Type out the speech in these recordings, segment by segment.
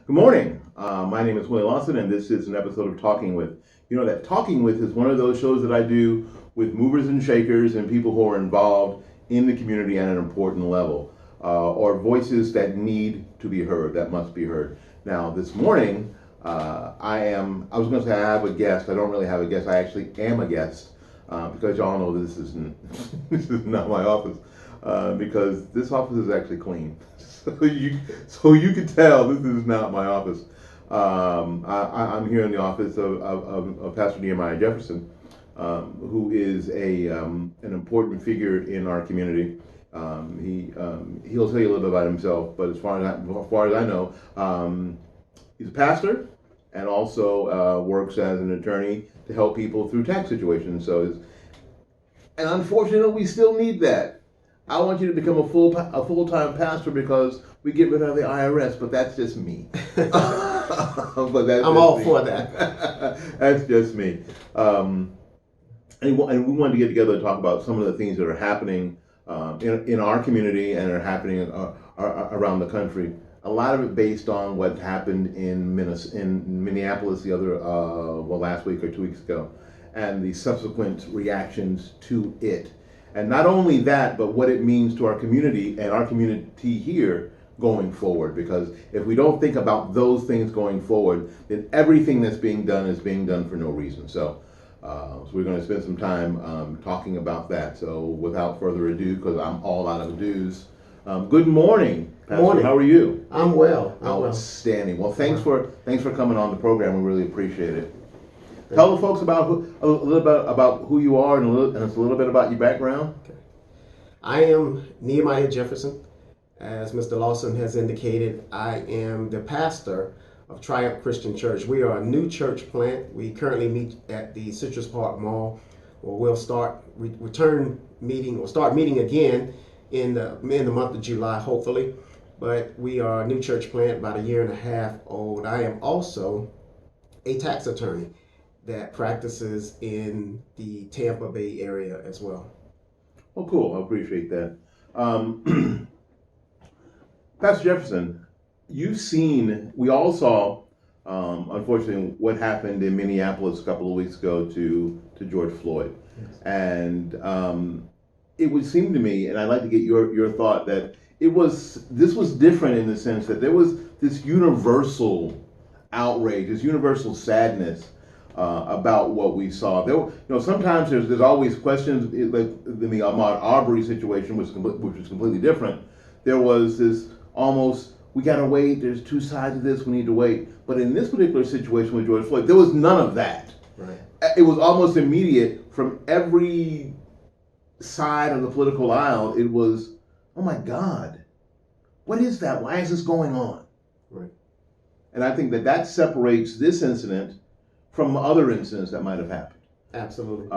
Good morning. My name is Willie Lawson, and this is an episode of Talking With. You know that Talking With is one of those shows that I do with movers and shakers and people who are involved in the community at an important level, or voices that need to be heard, that must be heard. Now, this morning, I was going to say I have a guest. I don't really have a guest. I actually am a guest because y'all know this isn't, this is not my office. Because this office is actually clean. So you can tell this is not my office. I'm here in the office of Pastor Nehemiah Jefferson, who is an important figure in our community. He'll tell you a little bit about himself, but as far as I know, he's a pastor and also works as an attorney to help people through tax situations. And unfortunately, we still need that. I want you to become a full-time pastor because we get rid of the IRS, but that's just me. I'm all for that. That's just me. And we wanted to get together and talk about some of the things that are happening in our community and are happening around the country. A lot of it based on what happened in Minneapolis last week or 2 weeks ago, and the subsequent reactions to it. And not only that, but what it means to our community and our community here going forward. Because if we don't think about those things going forward, then everything that's being done is being done for no reason. So we're going to spend some time talking about that. So without further ado, because I'm all out of dues, good morning, Pastor. Morning. How are you? I'm well. Outstanding. Well, thanks for coming on the program. We really appreciate it. Tell the folks a little bit about who you are and a little bit about your background. Okay. I am Nehemiah Jefferson. As Mr. Lawson has indicated, I am the pastor of Triumph Christian Church. We are a new church plant. We currently meet at the Citrus Park Mall, where we'll start meeting again in the month of July, hopefully. But we are a new church plant, about a year and a half old. I am also a tax attorney that practices in the Tampa Bay area as well. Oh, cool. I appreciate that. Pastor Jefferson, we all saw, unfortunately, what happened in Minneapolis a couple of weeks ago to George Floyd. Yes. And it would seem to me, and I'd like to get your thought, that this was different in the sense that there was this universal outrage, this universal sadness about what we saw. Sometimes there's always questions, like in the Ahmaud Arbery situation, which was completely different. There was this almost, we gotta wait, there's two sides of this, we need to wait. But in this particular situation with George Floyd, there was none of that. Right. It was almost immediate from every side of the political aisle. It was, oh my God, what is that? Why is this going on? Right. And I think that separates this incident from other incidents that might have happened. Absolutely.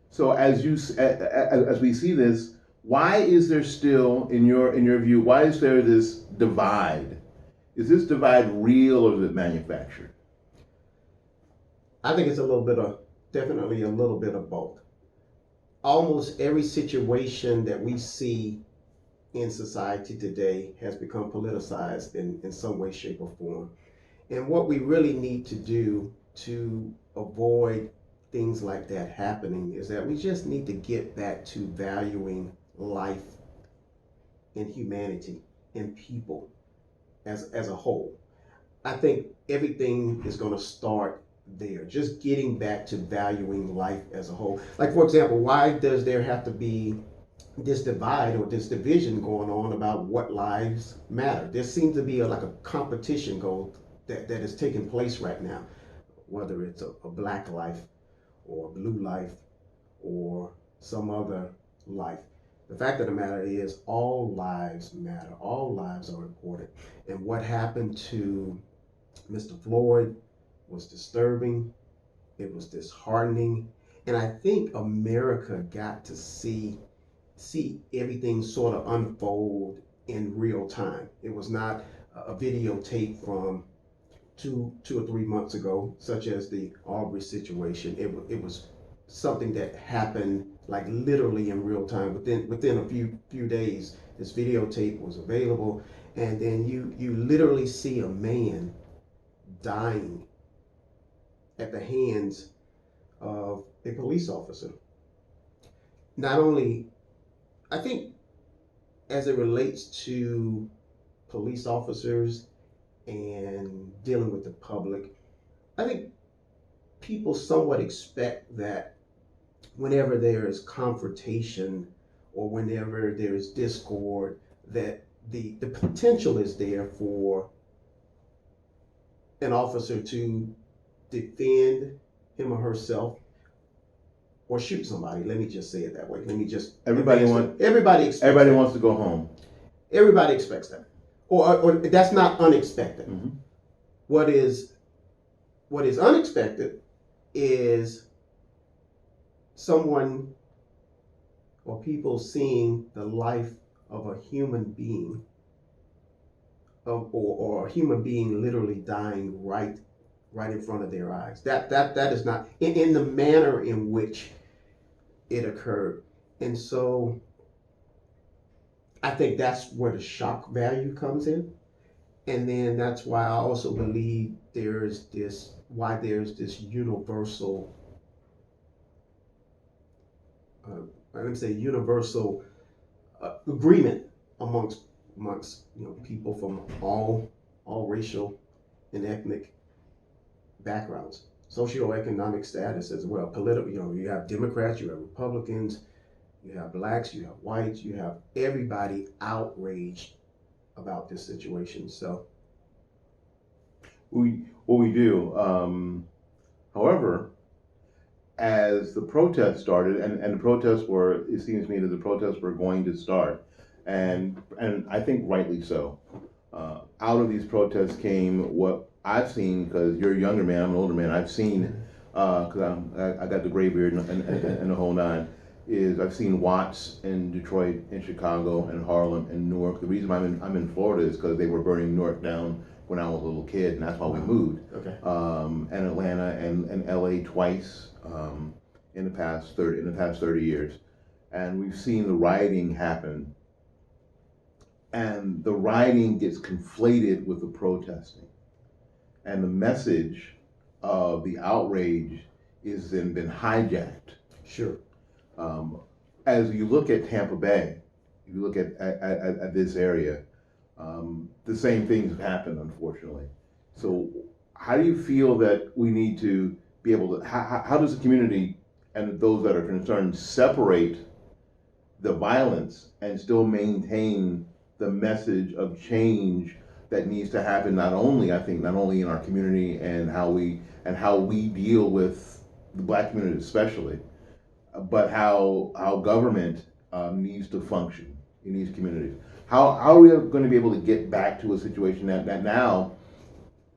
So as we see this, why is there still, in your view, why is there this divide? Is this divide real or is it manufactured? I think it's definitely a little bit of both. Almost every situation that we see in society today has become politicized in some way, shape, or form. And what we really need to do to avoid things like that happening is that we just need to get back to valuing life and humanity and people as a whole. I think everything is going to start there, just getting back to valuing life as a whole. Like, for example, why does there have to be this divide or this division going on about what lives matter? There seems to be like a competition that is taking place right now, whether it's a black life or a blue life or some other life. The fact of the matter is all lives matter. All lives are important. And what happened to Mr. Floyd was disturbing. It was disheartening. And I think America got to see everything sort of unfold in real time. It was not a videotape from two or 3 months ago, such as the Arbery situation. It was something that happened like literally in real time. Within a few days, this videotape was available, and then you literally see a man dying at the hands of a police officer. Not only, I think, as it relates to police officers and dealing with the public, I think people somewhat expect that whenever there is confrontation or whenever there's discord, that the potential is there for an officer to defend him or herself or shoot somebody. Let me just say it that way. Let me just Everybody expects everybody that. wants to go home. Everybody expects that, or that's not unexpected. Mm-hmm. What is unexpected is someone or people seeing the life of a human being, or a human being literally dying right in front of their eyes. That is not in the manner in which it occurred, and so I think that's where the shock value comes in, and then that's why I also believe there's this universal, let me say universal agreement amongst people from all racial and ethnic backgrounds, socioeconomic status as well, political. You have Democrats, you have Republicans, you have blacks, you have whites, you have everybody outraged about this situation. So We do. However, as the protests started, and the protests were, it seems to me that the protests were going to start, and I think rightly so. Out of these protests came what I've seen, because you're a younger man, I'm an older man. I've seen, because I got the gray beard and the whole nine. Is I've seen Watts in Detroit, in Chicago, and Harlem, and Newark. The reason I'm in Florida is because they were burning Newark down when I was a little kid, and that's why we moved. okay, And Atlanta and LA twice in the past 30 years, and we've seen the rioting happen, and the rioting gets conflated with the protesting, and the message of the outrage is then been hijacked. sure. As you look at Tampa Bay, if you look at this area, the same things have happened, unfortunately. So how do you feel that we need to be able to, how does the community and those that are concerned separate the violence and still maintain the message of change that needs to happen, not only in our community and how we deal with the black community especially, but how government needs to function in these communities. How are we going to be able to get back to a situation that now,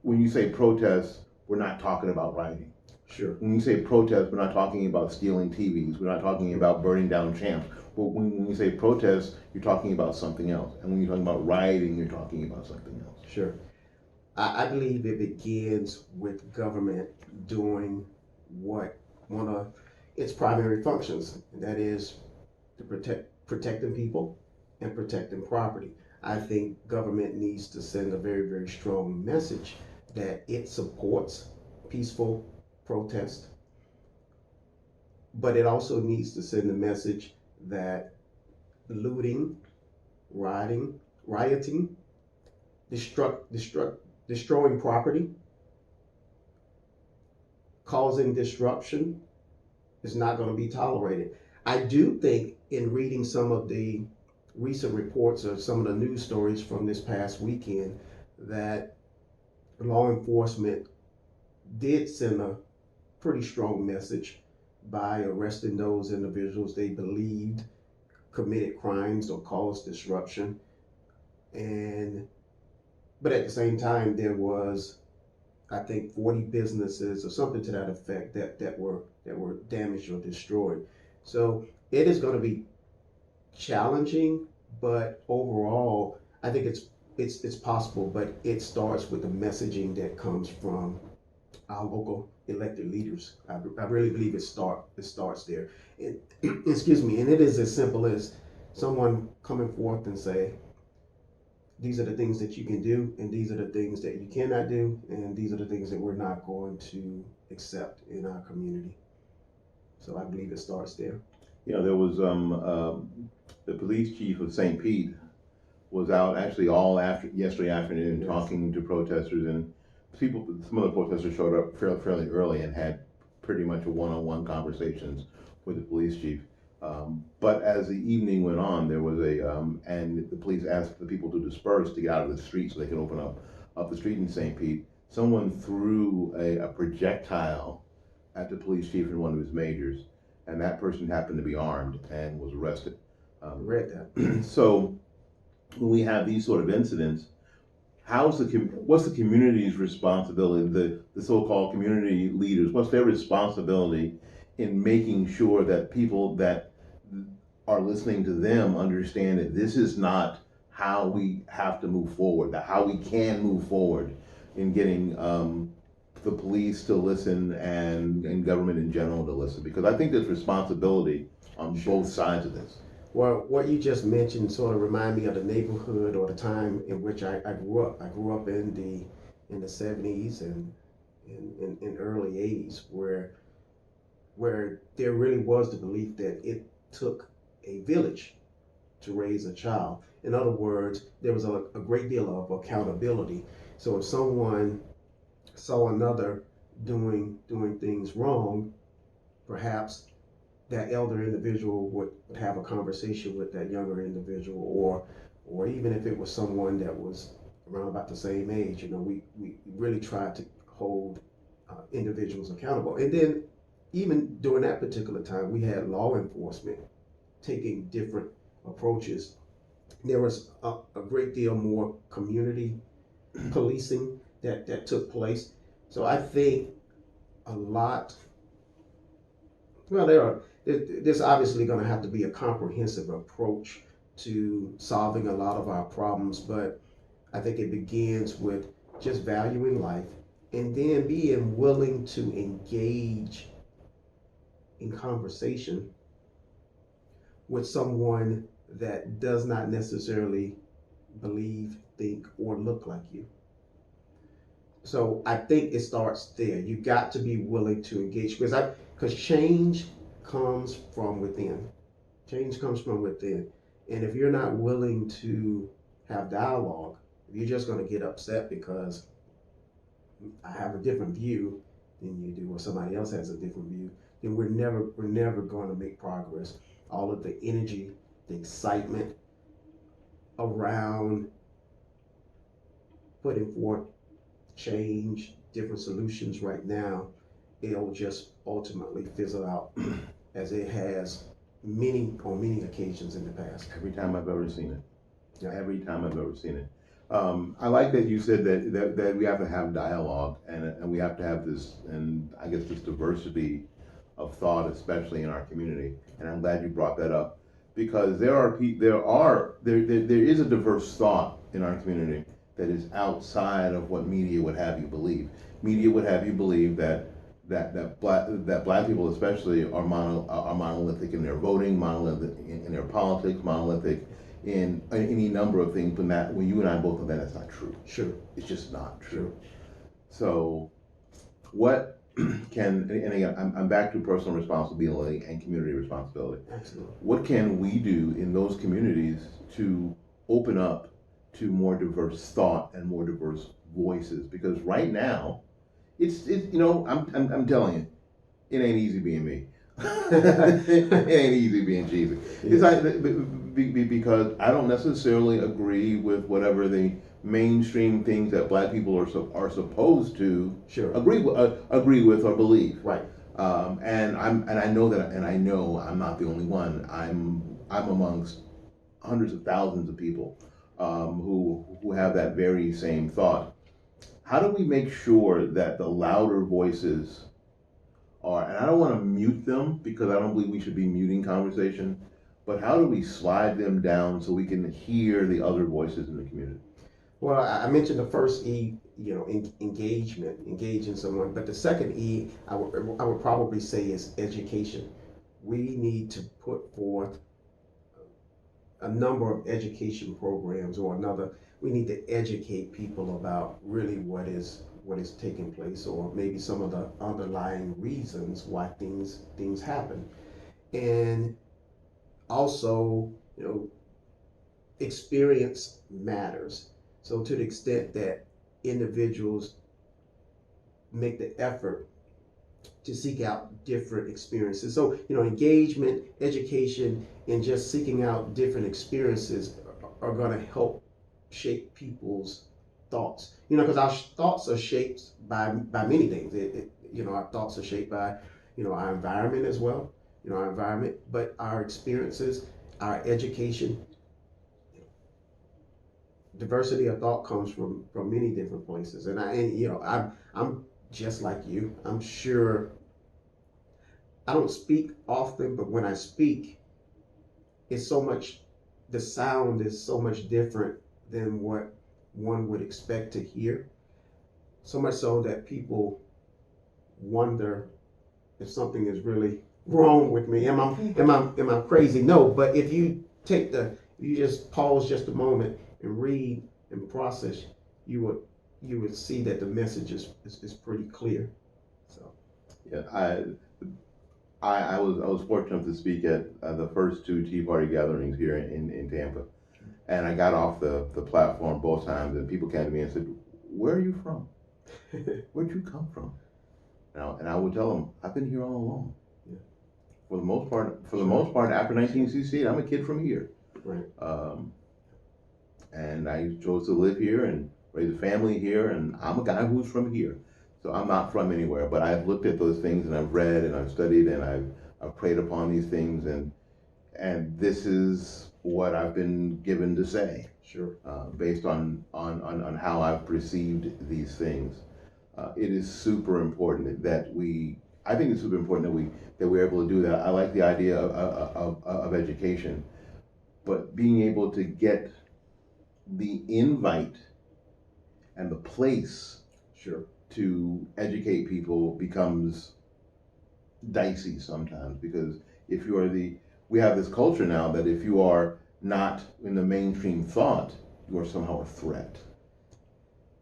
when you say protest, we're not talking about rioting. Sure. When you say protest, we're not talking about stealing TVs. We're not talking about burning down champs. But when you say protest, you're talking about something else. And when you're talking about rioting, you're talking about something else. Sure. I believe it begins with government doing what one of its primary functions, and that is to protecting people and protecting property. I think government needs to send a very, very strong message that it supports peaceful protest, but it also needs to send a message that looting, rioting, destroying property, causing disruption is not going to be tolerated. I do think, in reading some of the recent reports or some of the news stories from this past weekend, that law enforcement did send a pretty strong message by arresting those individuals they believed committed crimes or caused disruption. But at the same time, there was, I think, 40 businesses or something to that effect that were damaged or destroyed. So it is going to be challenging, but overall, I think it's possible. But it starts with the messaging that comes from our local elected leaders. I really believe it starts there. And excuse me, and it is as simple as someone coming forth and say, these are the things that you can do, and these are the things that you cannot do, and these are the things that we're not going to accept in our community. So I believe it starts there. There was the police chief of St. Pete was out actually all after yesterday afternoon Yes. talking to protesters, and some of the protesters showed up fairly early and had pretty much a one-on-one conversations with the police chief. But as the evening went on, there was and the police asked the people to disperse to get out of the street so they could open up the street in St. Pete. Someone threw a projectile at the police chief and one of his majors, and that person happened to be armed and was arrested. I read that. So when we have these sort of incidents, what's the community's responsibility? The so-called community leaders, what's their responsibility in making sure that people that are listening to them understand that this is not how we have to move forward, that how we can move forward in getting the police to listen and government in general to listen? Because I think there's responsibility on both sides of this. Well, what you just mentioned sort of remind me of the neighborhood or the time in which I grew up. I grew up in the 70s and in early 80s, where there really was the belief that it took a village to raise a child. In other words, there was a great deal of accountability. So if someone saw another doing things wrong, perhaps that elder individual would have a conversation with that younger individual, or even if it was someone that was around about the same age. We really tried to hold individuals accountable. And then even during that particular time, we had law enforcement taking different approaches. There was a great deal more community policing that took place. So I think a lot, well, there's obviously going to have to be a comprehensive approach to solving a lot of our problems, but I think it begins with just valuing life and then being willing to engage in conversation with someone that does not necessarily believe, think, or look like you. So I think it starts there. You got to be willing to engage, because change comes from within. Change comes from within. And if you're not willing to have dialogue, if you're just going to get upset because I have a different view than you do, or somebody else has a different view, then we're never going to make progress. All of the energy, the excitement around putting forth change, different solutions right now, it'll just ultimately fizzle out as it has on many occasions in the past. Every time I've ever seen it. Yeah. Every time I've ever seen it. I like that you said that we have to have dialogue and we have to have this, and I guess this diversity of thought, especially in our community. And I'm glad you brought that up, because there is a diverse thought in our community that is outside of what media would have you believe. Media would have you believe that black people especially are monolithic in their voting, monolithic in their politics, monolithic in any number of things. But when you and I both know that's not true. Sure. It's just not true. So what and again, I'm back to personal responsibility and community responsibility. Absolutely. What can we do in those communities to open up to more diverse thought and more diverse voices? Because right now, it's I'm telling you, it ain't easy being me. It ain't easy being Jesus. It's like because I don't necessarily agree with whatever the mainstream things that black people are supposed to agree with or believe. Right. And I know that, and I know I'm not the only one. I'm amongst hundreds of thousands of people who have that very same thought. How do we make sure that the louder voices and I don't want to mute them, because I don't believe we should be muting conversation, but how do we slide them down so we can hear the other voices in the community? Well, I mentioned the first E, engagement, engaging someone, but the second E, I would probably say, is education. We need to put forth a number of education programs, or we need to educate people about really what is taking place, or maybe some of the underlying reasons why things happen. And also, experience matters. So to the extent that individuals make the effort to seek out different experiences. So, engagement, education, and just seeking out different experiences are going to help shape people's thoughts. Because our thoughts are shaped by many things. Our thoughts are shaped by, our environment as well. Our environment, but our experiences, our education, diversity of thought comes from many different places. I'm just like you. I'm sure I don't speak often, but when I speak, it's so much, the sound is so much different than what one would expect to hear. So much so that people wonder if something is really wrong with me. Am I crazy? No, but if you just pause just a moment and read and process, you would see that the message is pretty clear. So Yeah, I was fortunate to speak at the first two Tea Party gatherings here in Tampa, and I got off the platform both times, and people came to me and said, "Where are you from? Where'd you come from?" And I would tell them, "I've been here all along." Yeah. For the most part, after 1968, I'm a kid from here. Right. And I chose to live here and raise a family here, and I'm a guy who's from here. So I'm not from anywhere, but I've looked at those things and I've read and I've studied and I've prayed upon these things, and this is what I've been given to say. Sure. Based on how I've perceived these things. It is super important I think it's super important that we're able to do that. I like the idea of education, but being able to get the invite and the place Sure. to educate people becomes dicey sometimes, because we have this culture now that if you are not in the mainstream thought, you are somehow a threat.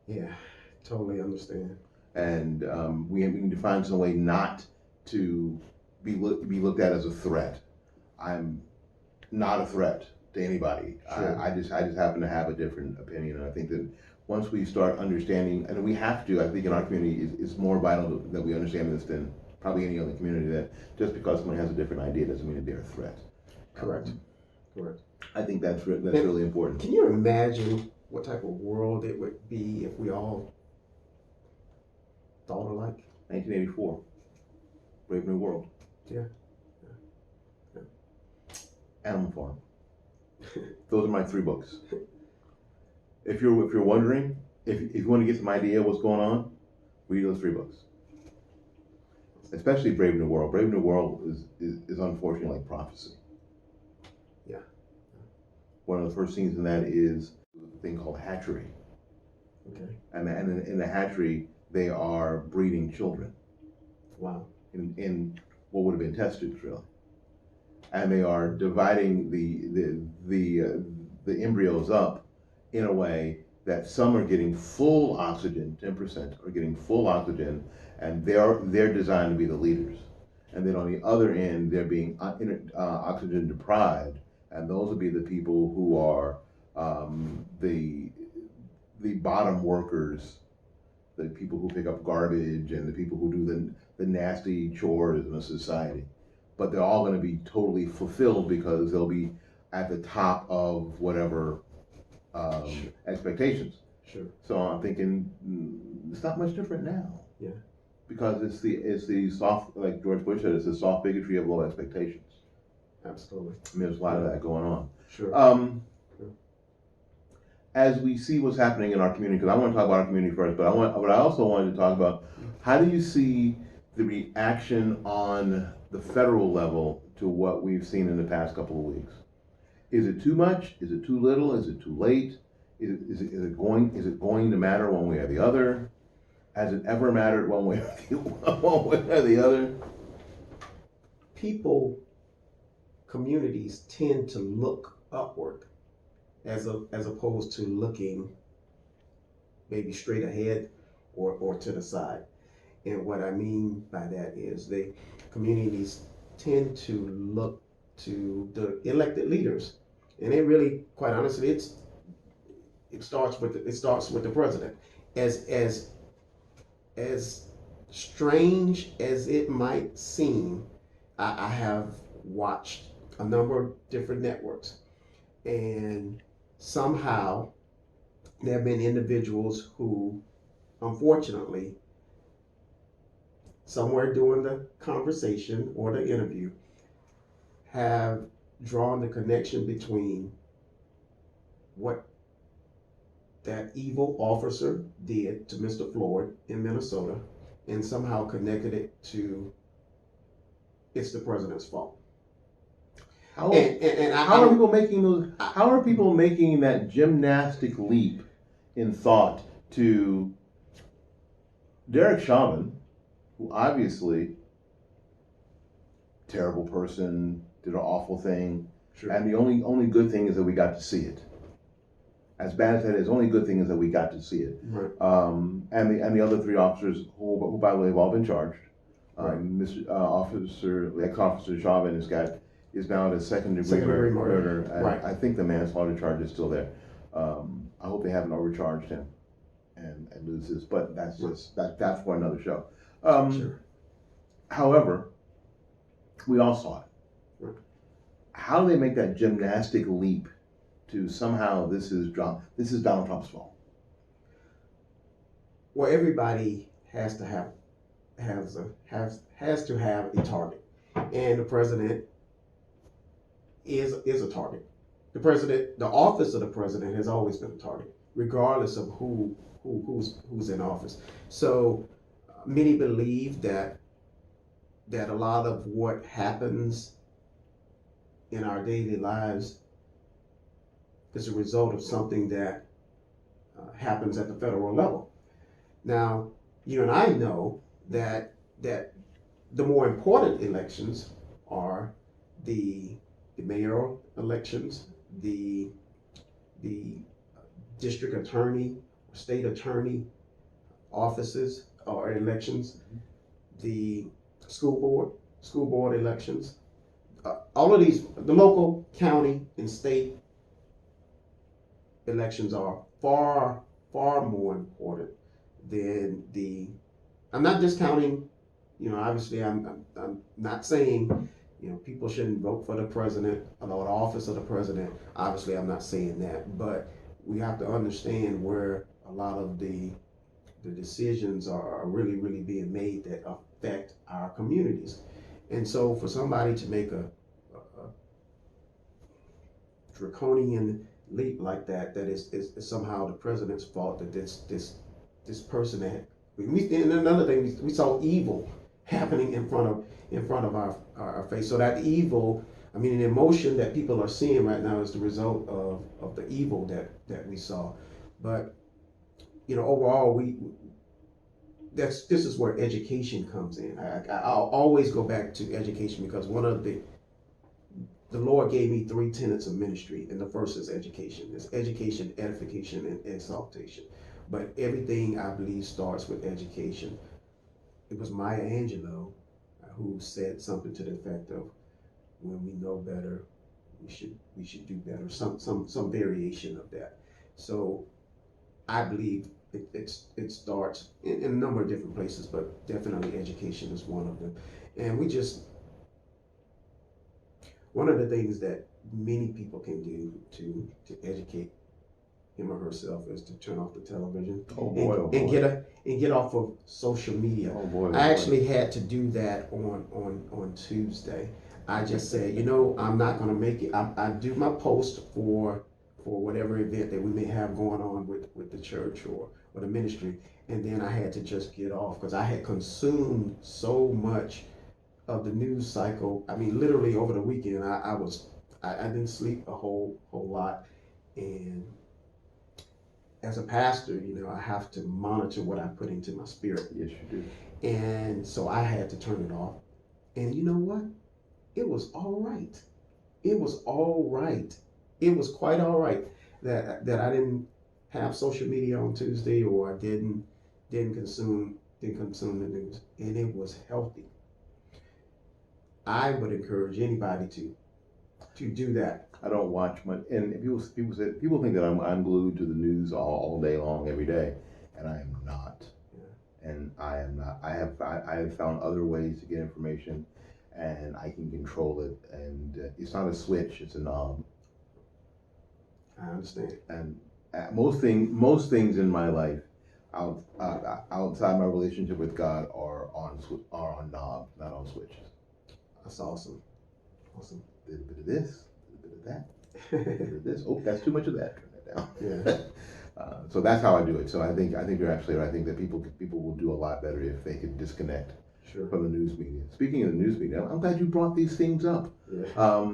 Yeah, totally understand. And we need to find some way not to be looked at as a threat. I'm not a threat to anybody. Sure. I just happen to have a different opinion, and I think that once we start understanding, and we have to, I think in our community, it's more vital that we understand this than probably any other community, that just because someone has a different idea doesn't mean that they're a threat. Correct. Correct. I think that's really important. Can you imagine what type of world it would be if we all thought alike? 1984, Brave New World. Yeah. Animal Farm. Those are my 3 books. If you're wondering, if you want to get some idea of what's going on, read those 3 books. Especially Brave New World. Brave New World is unfortunately like prophecy. Yeah. One of the first scenes in that is a thing called hatchery. Okay. And in the hatchery, they are breeding children. Wow. In what would have been test tubes, really. And they are dividing the embryos up in a way that some are getting full oxygen, 10% are getting full oxygen, and they're designed to be the leaders. And then on the other end, they're being oxygen deprived, and those will be the people who are the bottom workers, the people who pick up garbage and the people who do the nasty chores in a society. But they're all going to be totally fulfilled because they'll be at the top of whatever Sure. expectations. Sure. So I'm thinking it's not much different now. Yeah. Because it's the soft, like George Bush said, it's the soft bigotry of low expectations. Absolutely. I mean, there's a lot of that going on. Sure. As we see what's happening in our community, because I want to talk about our community first, but I also wanted to talk about, how do you see the reaction on the federal level to what we've seen in the past couple of weeks? Is it too much? Is it too little? Is it too late? Is it going to matter one way or the other? Has it ever mattered one way or the other? Communities tend to look upward as opposed to looking maybe straight ahead or to the side. And what I mean by that is the communities tend to look to the elected leaders, and it really, quite honestly, it starts with the president. As strange as it might seem, I have watched a number of different networks, and somehow there have been individuals who, unfortunately, somewhere during the conversation or the interview, have drawn the connection between what that evil officer did to Mr. Floyd in Minnesota and somehow connected it to it's the president's fault. How are people making those? How are people making that gymnastic leap in thought to Derek Chauvin, who obviously terrible person, did an awful thing, Sure. and the only good thing is that we got to see it. As bad as that is, the only good thing is that we got to see it. Right. And the other three officers, who by the way have all been charged. Right. Ex-officer Chauvin is now at a second-degree murder. And Right. I think the manslaughter charge is still there. I hope they haven't overcharged him and lose this, but that's that's for another show. Sure. However, we all saw it. Right. How do they make that gymnastic leap to somehow this is Donald Trump's fault? Well, everybody has to have a target, and the president is a target. The office of the president has always been a target, regardless of who's in office. So many believe that a lot of what happens in our daily lives is a result of something that happens at the federal level. Now, you and I know that the more important elections are the mayoral elections, the district attorney, state attorney offices or elections, the school board elections, all of these, the local, county, and state elections are far more important than I'm not discounting, obviously I'm not saying, people shouldn't vote for the president or the office of the president. Obviously I'm not saying that, but we have to understand where a lot of the decisions are really being made that affect our communities. And so for somebody to make a draconian leap like that is somehow the president's fault, that this person that and another thing, we saw evil happening in front of our face. So that evil, the emotion that people are seeing right now is the result of the evil that we saw. But overall, this is where education comes in. I'll always go back to education, because one of the Lord gave me 3 tenets of ministry, and the first is education. It's education, edification, and exaltation. But everything, I believe, starts with education. It was Maya Angelou who said something to the effect of, when we know better, we should do better. Some variation of that. So I believe it starts in a number of different places, but definitely education is one of them. And one of the things that many people can do to educate him or herself is to turn off the television and get off of social media. I actually had to do that on Tuesday. I just said, I'm not going to make it. I do my post for whatever event that we may have going on with the church or the ministry, and then I had to just get off, because I had consumed so much of the news cycle. Literally over the weekend, I didn't sleep a whole lot, and as a pastor, I have to monitor what I put into my spirit. Yes, you do. And so I had to turn it off. And you know what? It was all right. It was all right. It was quite all right. that I didn't have social media on Tuesday, or I didn't consume the news, and it was healthy. I would encourage anybody to do that. I don't watch much, and people think that I'm glued to the news all day long every day, and I am not. And I am not. I have found other ways to get information, and I can control it. And it's not a switch; it's a knob. I understand. And most things in my life, outside my relationship with God, are on knobs, not on switches. That's awesome. Awesome. A little bit of this, a little bit of that, a little bit of this. Oh, that's too much of that. Turn that down. Yeah. So that's how I do it. So I think you're absolutely right. I think that people will do a lot better if they could disconnect Sure. from the news media. Speaking of the news media, I'm glad you brought these things up. Yeah.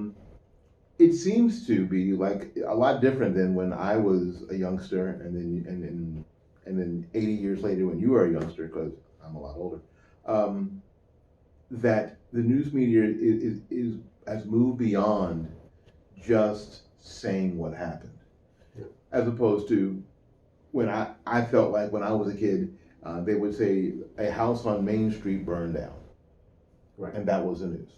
It seems to be like a lot different than when I was a youngster, and then 80 years later when you were a youngster, because I'm a lot older. That the news media has moved beyond just saying what happened, Yeah. as opposed to when I felt like when I was a kid, they would say a house on Main Street burned down, Right. and that was the news.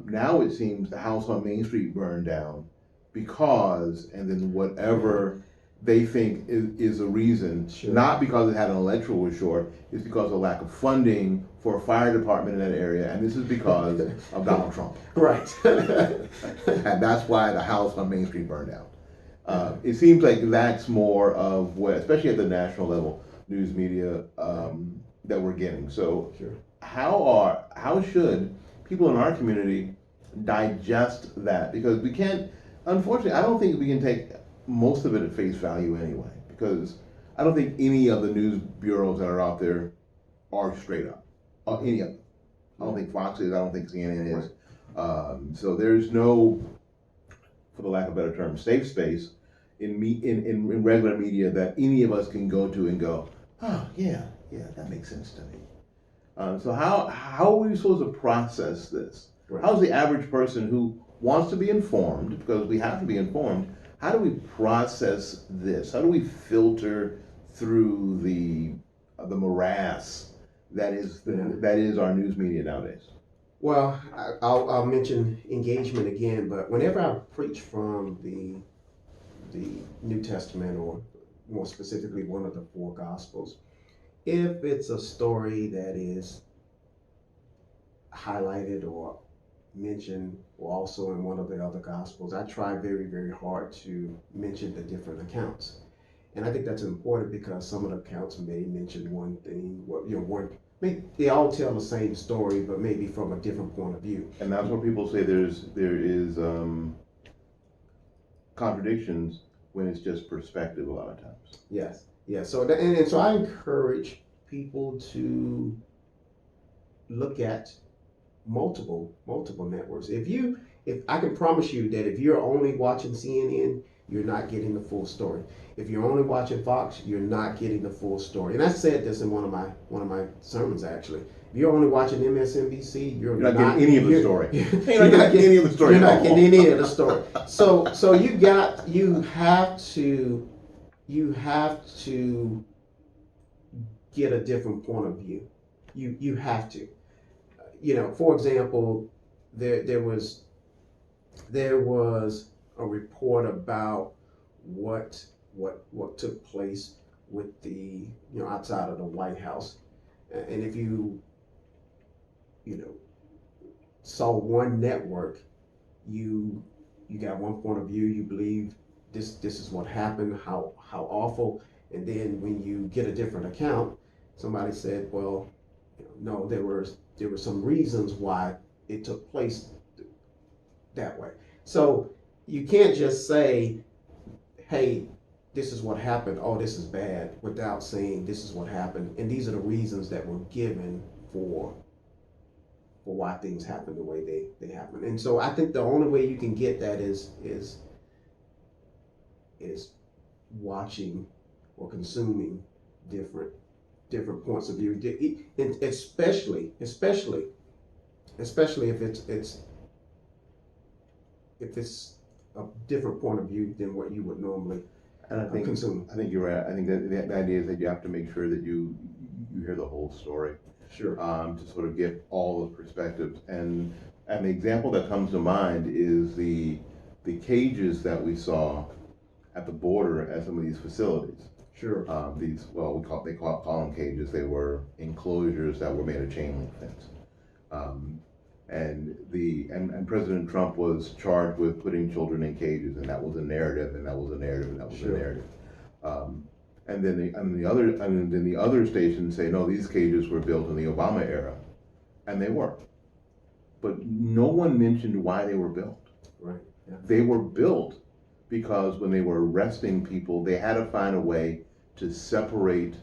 Now it seems the house on Main Street burned down because, and then whatever they think is a reason, Sure. not because it had an electrical was short, it's because of lack of funding for a fire department in that area, and this is because of Donald Trump. Right. And that's why the house on Main Street burned down. It seems like that's more of what, especially at the national level, news media that we're getting. So Sure. how should people in our community digest that? Because we can't, unfortunately, I don't think we can take most of it at face value anyway, because I don't think any of the news bureaus that are out there are straight up. Any of them. I don't think Fox is, I don't think CNN is. So there's no, for the lack of a better term, safe space in regular media that any of us can go to and go, oh yeah, that makes sense to me. So how are we supposed to process this? Right. How's the average person who wants to be informed, because we have to be informed, how do we process this? How do we filter through the morass that is our news media nowadays? Well, I'll mention engagement again, but whenever I preach from the New Testament, or more specifically one of the four Gospels, if it's a story that is highlighted or mentioned, or also in one of the other Gospels, I try very, very hard to mention the different accounts. And I think that's important because some of the accounts may mention one thing, they all tell the same story, but maybe from a different point of view. And that's where people say there is contradictions when it's just perspective a lot of times. Yes, yeah. So and so I encourage people to look at multiple networks. If I can promise you that if you're only watching CNN, you're not getting the full story. If you're only watching Fox, you're not getting the full story. And I said this in one of my sermons actually. If you're only watching MSNBC, you're not getting any of the story. You're not getting any of the story. You're not getting any of the story. So you have to get a different point of view. You have to. For example, there was a report about what took place with the outside of the White House, and if you saw one network, you got one point of view, you believe this is what happened, how awful, and then when you get a different account, somebody said, well, no, there were some reasons why it took place that way. So you can't just say, hey, this is what happened, oh, this is bad, without saying this is what happened, and these are the reasons that were given for why things happen the way they happen. And so I think the only way you can get that is watching or consuming different points of view, and especially if it's a different point of view than what you would normally And consume. I think you're right. I think that the idea is that you have to make sure that you hear the whole story, Sure. to sort of get all the perspectives. And the example that comes to mind is the cages that we saw at the border at some of these facilities. Sure. These, well, they call them cages. They were enclosures that were made of chain link fence. And President Trump was charged with putting children in cages, and that was a narrative, and that was a narrative, and that was Sure. a narrative. And then the other stations say, no, these cages were built in the Obama era, and they were. But no one mentioned why they were built. Right. Yeah. They were built because when they were arresting people, they had to find a way to separate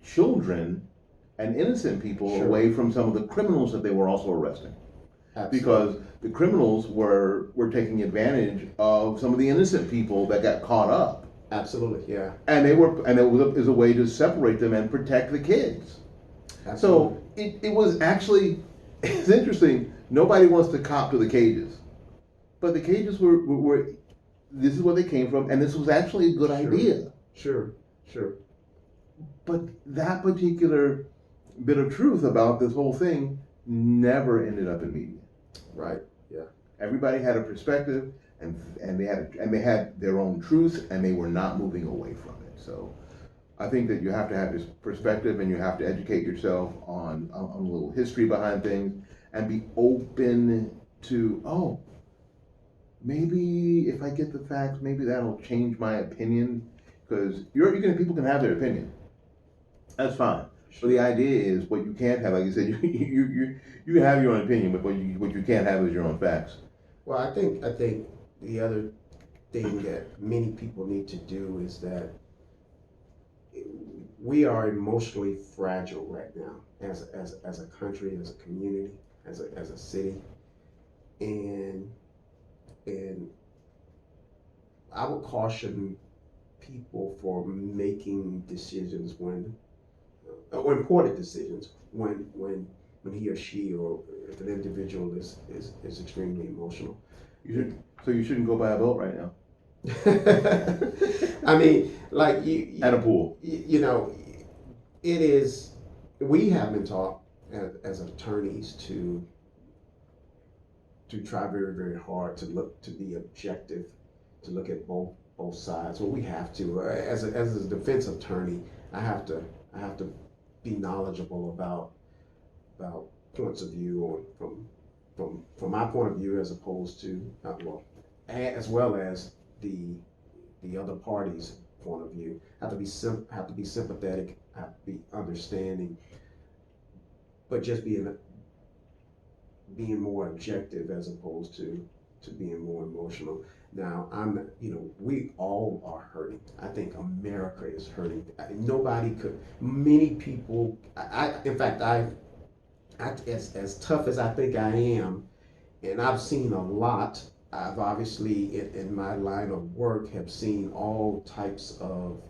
children and innocent people Sure. away from some of the criminals that they were also arresting. Absolutely. Because the criminals were taking advantage of some of the innocent people that got caught up. Absolutely. Yeah. And it was a way to separate them and protect the kids. Absolutely. So it was actually, it's interesting, nobody wants to cop to the cages. But the cages were this is where they came from, and this was actually a good idea. Sure. Sure. But that particular bit of truth about this whole thing never ended up in media. Right. Yeah. Everybody had a perspective, and they had their own truth, and they were not moving away from it. So I think that you have to have this perspective, and you have to educate yourself on a little history behind things, and be open to, maybe if I get the facts, maybe that'll change my opinion. Because people can have their opinion. That's fine. But the idea is what you can't have, like you said, you have your own opinion, but what you can't have is your own facts. Well, I think the other thing that many people need to do is that we are emotionally fragile right now as a country, as a community, as a city, and I would caution people for making decisions or important decisions when he or she, or if an individual is extremely emotional. You shouldn't go buy a boat right now. I mean, like you At a pool. You know, it is. We have been taught as attorneys to try very, very hard to be objective, to look at both sides. Well, we have to. As a defense attorney, I have to be knowledgeable about points of view, or from my point of view, as opposed to as well as the other party's point of view. Have to be sympathetic, have to be understanding, but just being more objective as opposed to being more emotional. Now, we all are hurting. I think America is hurting. Many people, in fact, as tough as I think I am, and I've seen a lot, I've obviously, in my line of work, have seen all types of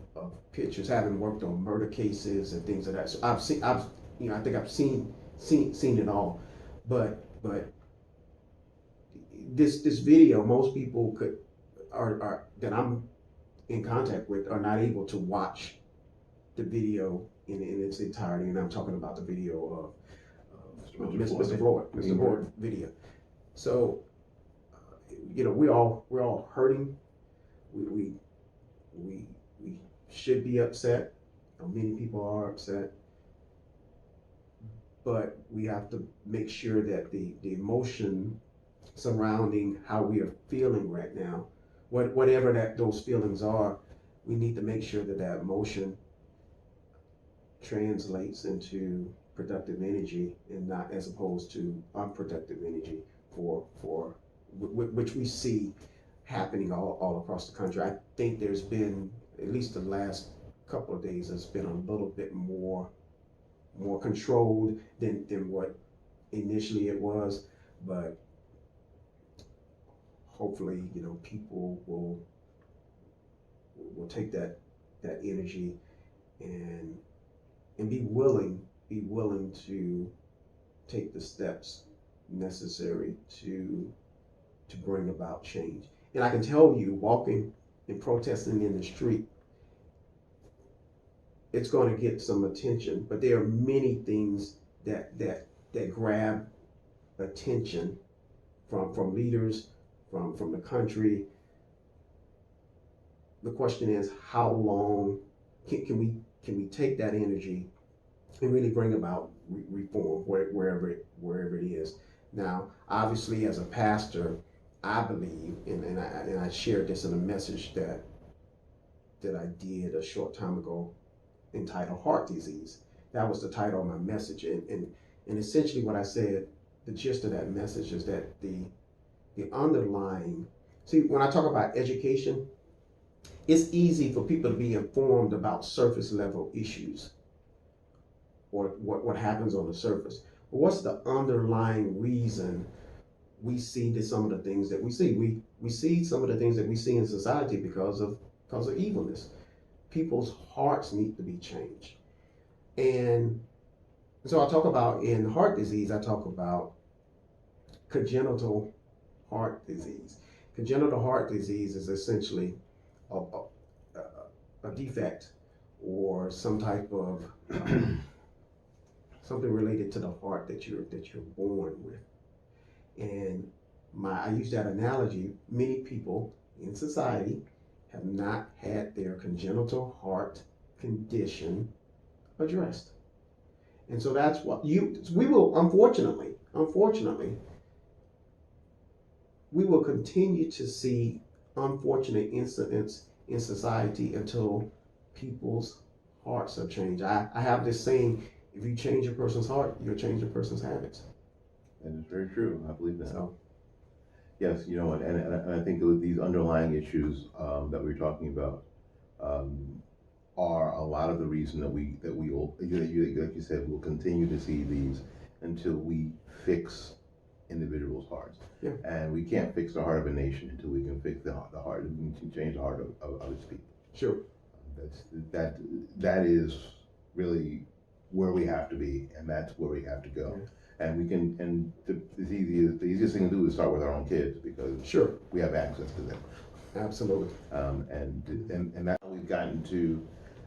pictures, having worked on murder cases and things like that. So I think I've seen it all. But this video, most people are that I'm in contact with are not able to watch the video in its entirety, and I'm talking about the video of Mr. Floyd video. So we're all hurting. We should be upset. Many people are upset, but we have to make sure that the emotion surrounding how we are feeling right now, whatever those feelings are, we need to make sure that emotion translates into productive energy, and not as opposed to unproductive energy for which we see happening all across the country. I think there's been, at least the last couple of days, has been a little bit more controlled than what initially it was, but hopefully, people will take that energy and be willing to take the steps necessary to bring about change. And I can tell you, walking and protesting in the street, it's going to get some attention. But there are many things that grab attention from leaders, from the country. The question is, how long can we take that energy and really bring about reform wherever it is. Now, obviously, as a pastor, I believe, and I shared this in a message that I did a short time ago entitled "Heart Disease." That was the title of my message, and essentially what I said, the gist of that message is that the underlying, see, when I talk about education, it's easy for people to be informed about surface level issues or what happens on the surface. But what's the underlying reason we see some of the things that we see? We see some of the things that we see in society because of evilness. People's hearts need to be changed. And so I talk about, in heart disease, I talk about congenital heart disease. Congenital heart disease is essentially a defect or some type of something related to the heart that you're born with. And I use that analogy. Many people in society have not had their congenital heart condition addressed. And so that's what we will, unfortunately, we will continue to see unfortunate incidents in society until people's hearts are changed. I have this saying, if you change a person's heart, you'll change a person's habits. And it's very true. I believe that. So, yes, and I think that these underlying issues that we're talking about are a lot of the reason that we will, like you said, we'll continue to see these until we fix individuals' hearts. Yeah. And we can't fix the heart of a nation until we can fix the heart. We can change the heart of its people. Sure. That is really where we have to be, and that's where we have to go. Yeah. And we can, and the easiest thing to do is start with our own kids, because sure, we have access to them. Absolutely. And that we've gotten to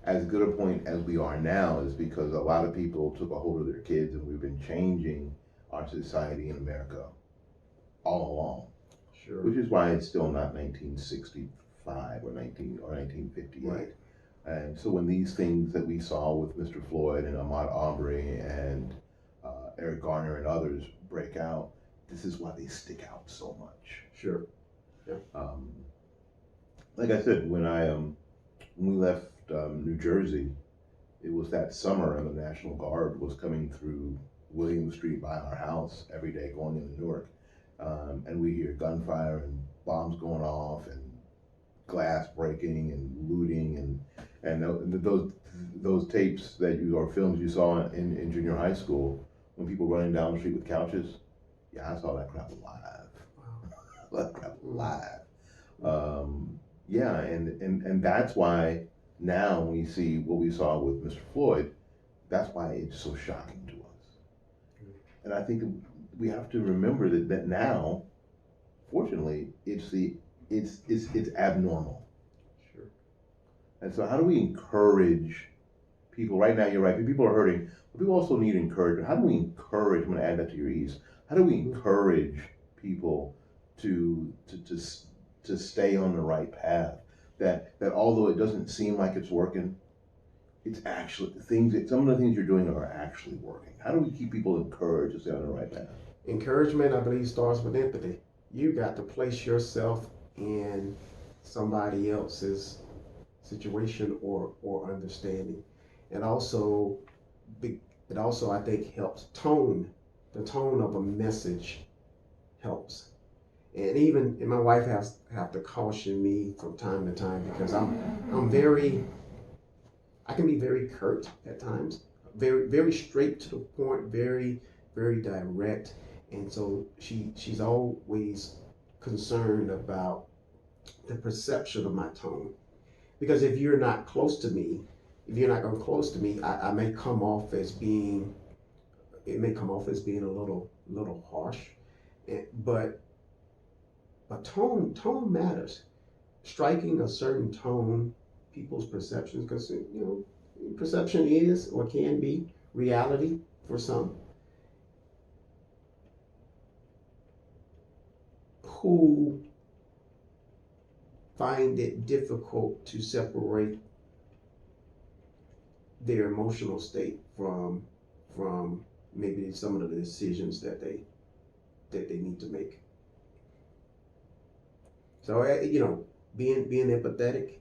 as good a point as we are now is because a lot of people took a hold of their kids, and we've been changing our society in America all along. Sure. Which is why it's still not 1965 or 1958. Right. And so when these things that we saw with Mr. Floyd and Ahmaud Arbery and Eric Garner and others break out, this is why they stick out so much. Sure. Yeah. Like I said, when we left New Jersey, it was that summer, and the National Guard was coming through William Street by our house every day going into Newark. And we hear gunfire and bombs going off and glass breaking and looting and those tapes or films you saw in junior high school when people running down the street with couches. Yeah, I saw that crap live. That crap live. Yeah, and that's why now when we see what we saw with Mr. Floyd, that's why it's so shocking to us. And I think we have to remember that now, fortunately, it's abnormal. Sure. And so how do we encourage people? Right now, you're right, people are hurting, but people also need encouragement. How do we encourage, I'm going to add that to your ease, how do we encourage people to stay on the right path? That although it doesn't seem like it's working, it's actually some of the things you're doing are actually working. How do we keep people encouraged to stay on the right path? Encouragement, I believe, starts with empathy. You got to place yourself in somebody else's situation or understanding. And also, I think helps the tone of a message helps. And my wife have to caution me from time to time, because I can be very curt at times, very, very straight to the point, very, very direct. And so she's always concerned about the perception of my tone, because if you're not close to me, I may come off as being a little harsh, but But tone matters. Striking a certain tone, people's perceptions, because perception is or can be reality for some who find it difficult to separate their emotional state from maybe some of the decisions that they need to make. So being empathetic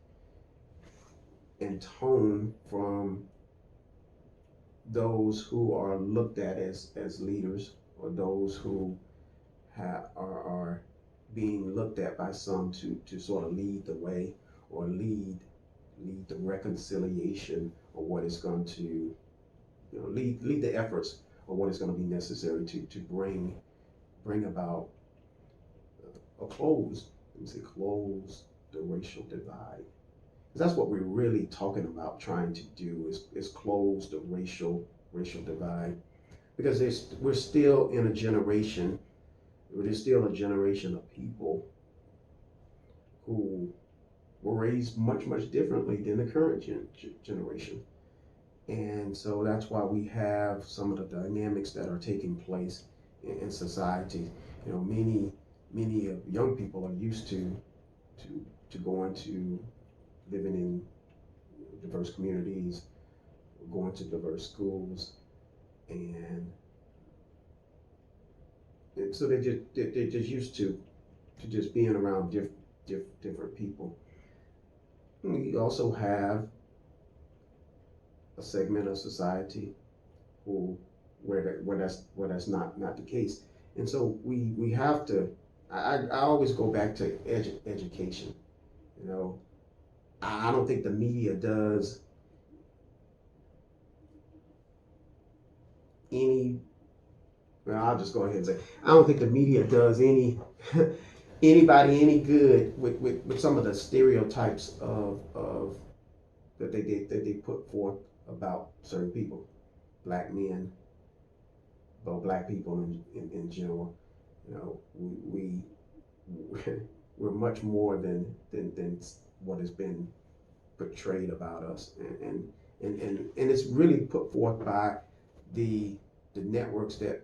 and tone from those who are looked at as leaders, or those who are being looked at by some to sort of lead the way, or lead the reconciliation, or what is going to lead the efforts, or what is going to be necessary to bring about a close the racial divide. Because that's what we're really talking about, trying to do is close the racial divide. Because there's still a generation of people who were raised much differently than the current generation. And so that's why we have some of the dynamics that are taking place in society. Many of young people are used to going to living in diverse communities, going to diverse schools, and so they're just used to just being around different people. We also have a segment of society where that's not the case, and so we have to. I always go back to education. I don't think the media does any. Well, I'll just go ahead and say I don't think the media does anybody any good with some of the stereotypes of that they put forth about certain people, black men, well, black people in general. We're much more than what has been portrayed about us, and it's really put forth by the networks that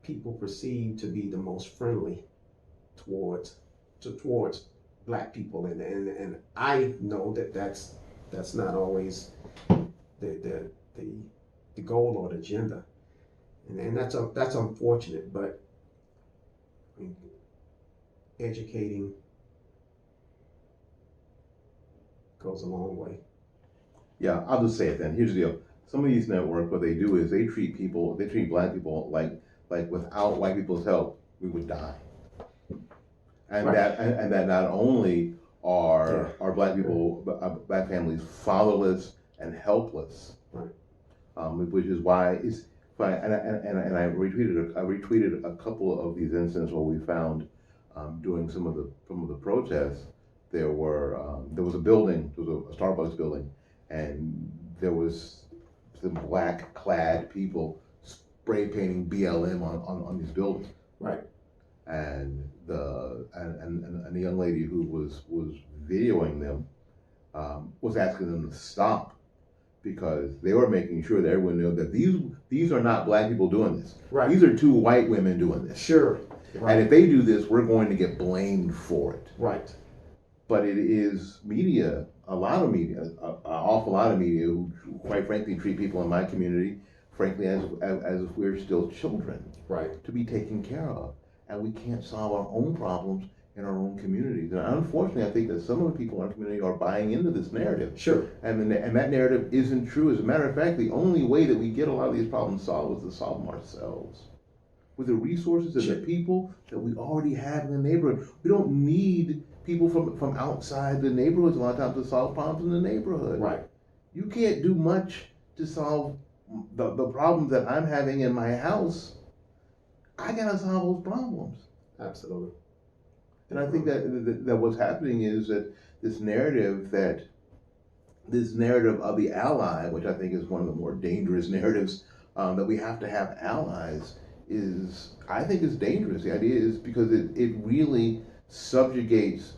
people perceive to be the most friendly towards black people, and I know that's not always the goal or the agenda, and that's unfortunate. But educating goes a long way. Yeah, I'll just say it then. Here's the deal. Some of these networks, what they do is they treat black people like without white people's help, we would die. And Right. that not only are black people, black families fatherless and helpless, right? Which is why it's fine. And I retweeted a couple of these incidents where we found during some of the protests there was a building, there was a Starbucks building, and there was some black clad people spray painting BLM on these buildings. Right. And the young lady who was videoing them was asking them to stop because they were making sure that everyone knew that these are not black people doing this. Right. These are two white women doing this. Sure. Right. And if they do this, we're going to get blamed for it. Right. But it is media, an awful lot of media who quite frankly treat people in my community, frankly, as if we're still children. Right. To be taken care of. And we can't solve our own problems in our own communities. And unfortunately, I think that some of the people in our community are buying into this narrative. Sure. And that narrative isn't true. As a matter of fact, the only way that we get a lot of these problems solved is to solve them ourselves. With the resources and the people that we already have in the neighborhood. We don't need people from outside the neighborhoods a lot of times to solve problems in the neighborhood. Right. You can't do much to solve the problems that I'm having in my house. I gotta solve those problems. Absolutely. And I think that what's happening is that this narrative of the ally, which I think is one of the more dangerous narratives, that we have to have allies, I think is dangerous. The idea is because it really subjugates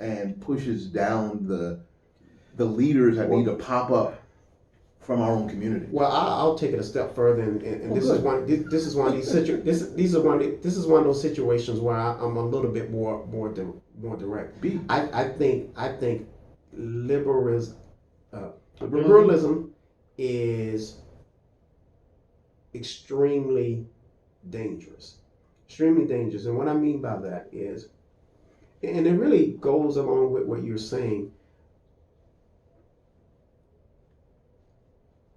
and pushes down the leaders that need to pop up from our own community. Well, I'll take it a step further, and Well, this is good. one. This is one of these this is one of those situations where I'm a little bit more direct. B. I think liberalism liberalism is extremely dangerous, extremely dangerous. And what I mean by that is, and it really goes along with what you're saying.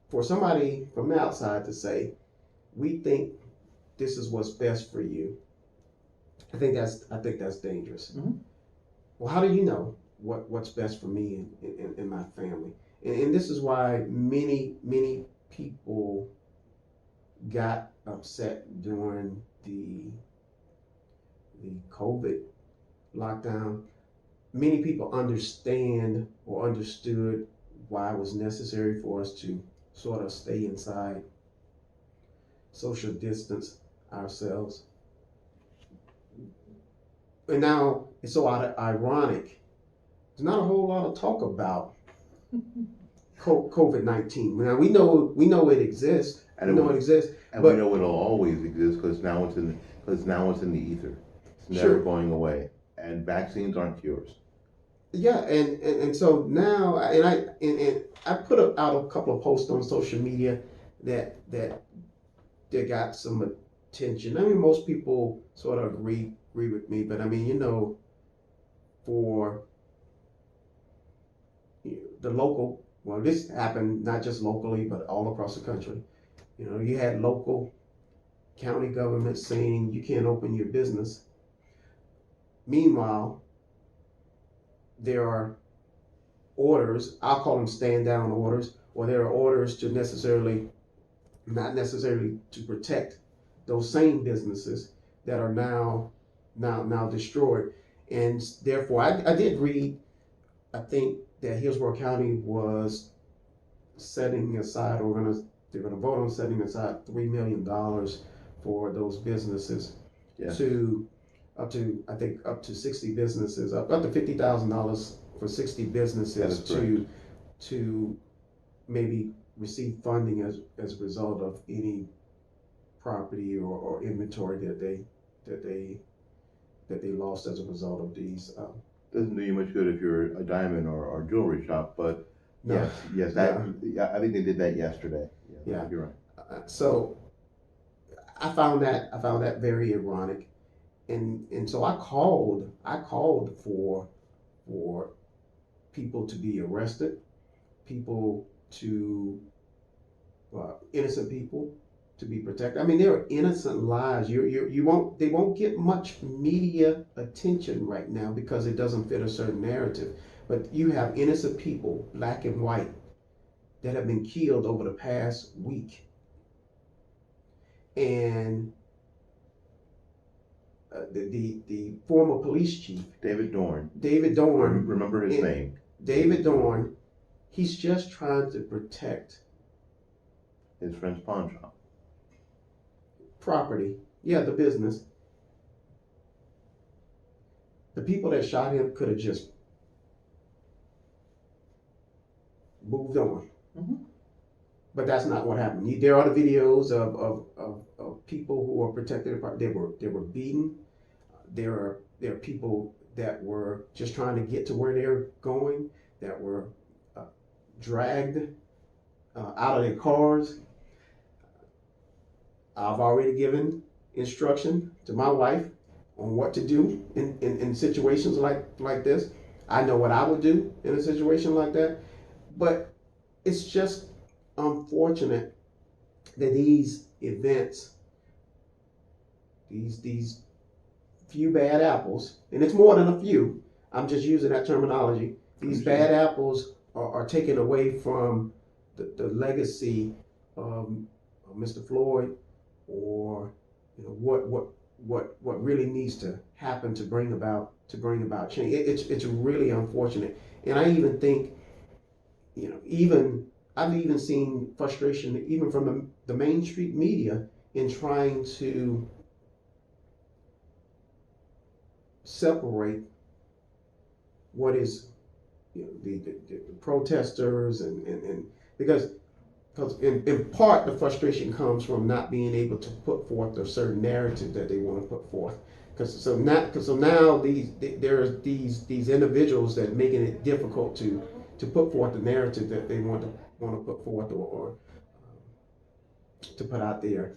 For somebody from the outside to say, we think this is what's best for you, I think that's dangerous. Mm-hmm. Well, how do you know what's best for me and my family? And this is why many people got upset during the COVID lockdown. Many people understood why it was necessary for us to sort of stay inside, social distance ourselves. And now it's so ironic. There's not a whole lot of talk about COVID-19. Now we know it exists. And we know it exists, and but we know it'll always exist because now it's in the ether. It's never sure. going away. And vaccines aren't cures. Yeah, and so now, and I put out a couple of posts on social media that got some attention. I mean, most people sort of agree with me, but I mean, for the local, well, this happened not just locally, but all across the country. You had local county governments saying you can't open your business. Meanwhile, there are orders, I'll call them stand down orders, or there are orders to not necessarily to protect those same businesses that are now destroyed. And therefore, I did read, I think that Hillsborough County was setting aside, they're gonna vote on setting aside $3 million for those businesses. Yes. to up to 60 businesses, up to $50,000 for 60 businesses to maybe receive funding as a result of any property or inventory that they lost as a result of these. Doesn't do you much good if you're a diamond or jewelry shop, but No. yes, I think they did that yesterday. Yeah. You're right. So I found that very ironic, and so I called for people to be arrested, people to innocent people to be protected. I mean, there are innocent lives. They won't get much media attention right now because it doesn't fit a certain narrative. But you have innocent people, black and white, that have been killed over the past week. And the former police chief, David Dorn. Remember his name. David Dorn, he's just trying to protect his friend's pawn shop. Property. Yeah, the business. The people that shot him could have just moved on. Mm-hmm. But that's not what happened. There are the videos of people who are protected. They were beaten. There are people that were just trying to get to where they're going, that were dragged out of their cars. I've already given instruction to my wife on what to do in situations like this. I know what I would do in a situation like that. But it's just unfortunate that these events, these few bad apples, and it's more than a few, I'm just using that terminology, these bad apples are taken away from the legacy of Mr. Floyd, or what really needs to happen to bring about change. It's really unfortunate. And I even think, I've even seen frustration even from the mainstream media in trying to separate what is, the protesters and because in part the frustration comes from not being able to put forth a certain narrative that they want to put forth. So now there's these individuals that are making it difficult to put forth the narrative that they want to put forth or to put out there.